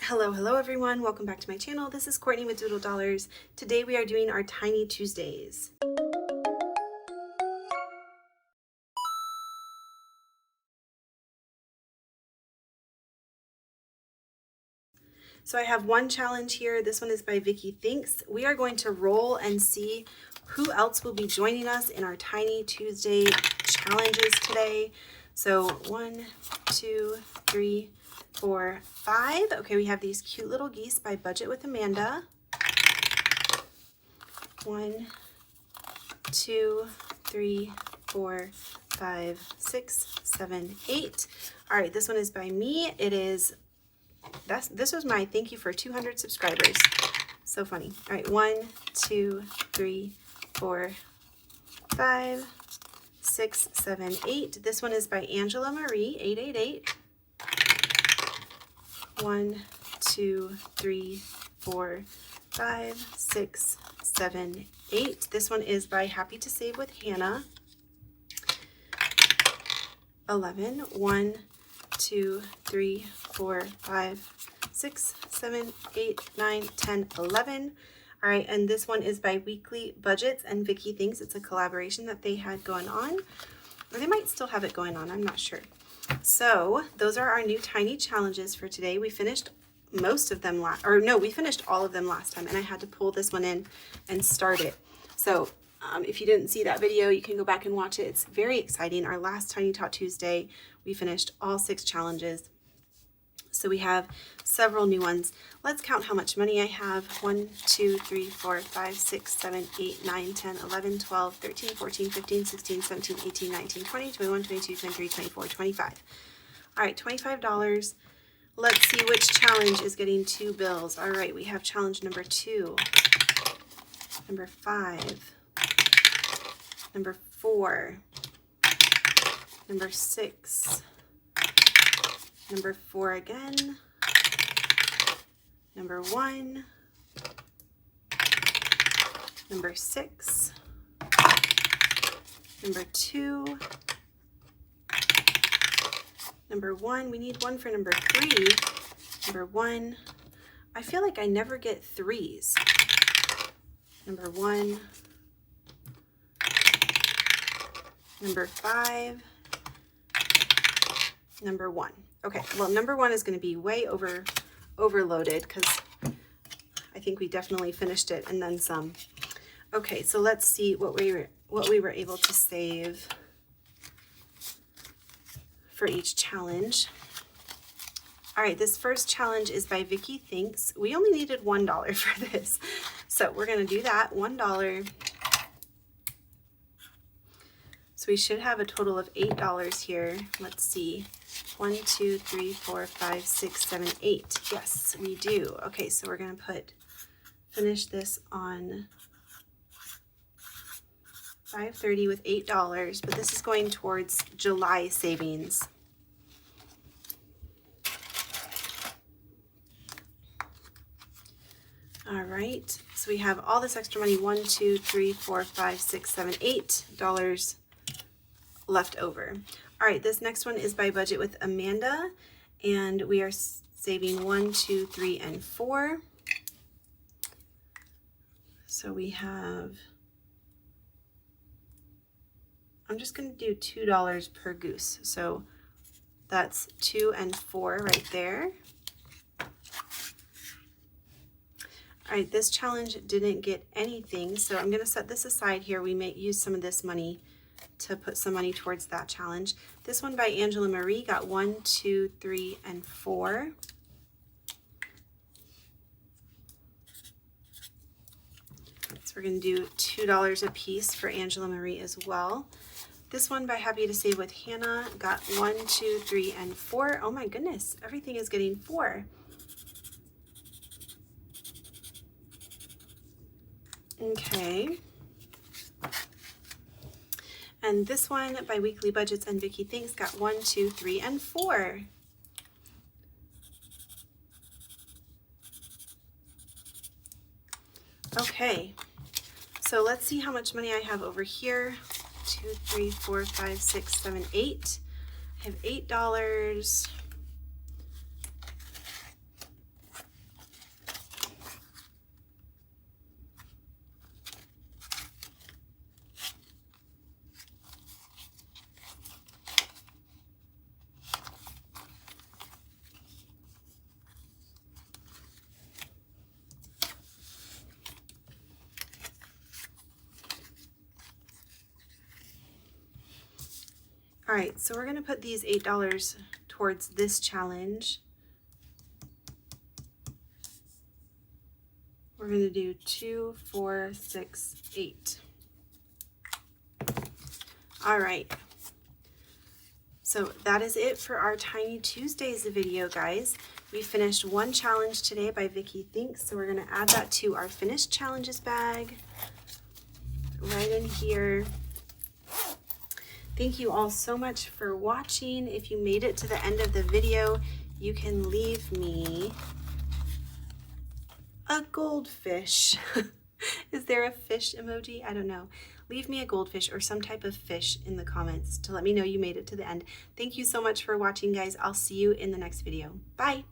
Hello everyone, welcome back to my channel. This is Courtney with Doodle Dollars. Today we are doing our Tiny Tuesdays. So I have one challenge here. This one is by Vicky Thinks. We are going to roll and see who else will be joining us in our Tiny Tuesday challenges today. So 1, 2, 3, 4, 5. Okay, we have these cute little geese by Budget with Amanda. 1, 2, 3, 4, 5, 6, 7, 8. All right, this one is by me. This was my thank you for 200 subscribers. So funny. All right, 1, 2, 3, 4, 5, 6, 7, 8. This one is by Angela Marie, 888. 1, 2, 3, 4, 5, 6, 7, 8. This one is by Happy to Save with Hannah. 11. 1, 2, 3, 4, 5, 6, 7, 8, 9, 10, 11. All right, and this one is by Weekly Budgets, and Vicky Thinks it's a collaboration that they had going on. Or they might still have it going on, I'm not sure. So those are our new tiny challenges for today. We finished most of them we finished all of them last time, and I had to pull this one in and start it. So if you didn't see that video, you can go back and watch it. It's very exciting. Our last Tiny Tot Tuesday, we finished all 6 challenges. So we have several new ones. Let's count how much money I have. 1, 2, 3, 4, 5, 6, 7, 8, 9, 10, 11, 12, 13, 14, 15, 16, 17, 18, 19, 20, 21, 22, 23, 24, 25. All right, $25. Let's see which challenge is getting 2 bills. All right, we have challenge number 2, number 5, number 4, number 6, number 4 again, number 1, number 6, number 2, number 1. We need 1 for number 3. Number 1. I feel like I never get 3s. Number 1. Number 5. Number 1. Okay, well, number 1 is going to be way overloaded because I think we definitely finished it and then some. Okay, so let's see what we were able to save for each challenge. All right, this first challenge is by Vicky Thinks. We only needed $1 for this, so we're going to do that, $1. So we should have a total of $8 here. Let's see. 1, 2, 3, 4, 5, 6, 7, 8. Yes, we do. Okay, so we're going to finish this on 5:30 with $8, but this is going towards July savings. All right, so we have all this extra money, 1, 2, 3, 4, 5, 6, 7, $8 left over. All right, this next one is by Budget with Amanda, and we are saving 1, 2, 3, and 4. So we have, I'm just going to do $2 per goose. So that's 2 and 4 right there. All right, this challenge didn't get anything, so I'm going to set this aside here. We may use some of this money to put some money towards that challenge. This one by Angela Marie got 1, 2, 3, and 4. So we're going to do $2 a piece for Angela Marie as well. This one by Happy to Save with Hannah got 1, 2, 3, and 4. Oh my goodness, everything is getting 4. Okay. And this one by Weekly Budgets and Vicky Thinks got 1, 2, 3, and 4. Okay, so let's see how much money I have over here. 2, 3, 4, 5, 6, 7, 8. I have $8. All right, so we're gonna put these $8 towards this challenge. We're gonna do 2, 4, 6, 8. All right. So that is it for our Tiny Tuesdays video, guys. We finished one challenge today by Vicky Thinks, so we're gonna add that to our finished challenges bag right in here. Thank you all so much for watching. If you made it to the end of the video, you can leave me a goldfish. Is there a fish emoji? I don't know. Leave me a goldfish or some type of fish in the comments to let me know you made it to the end. Thank you so much for watching, guys. I'll see you in the next video. Bye.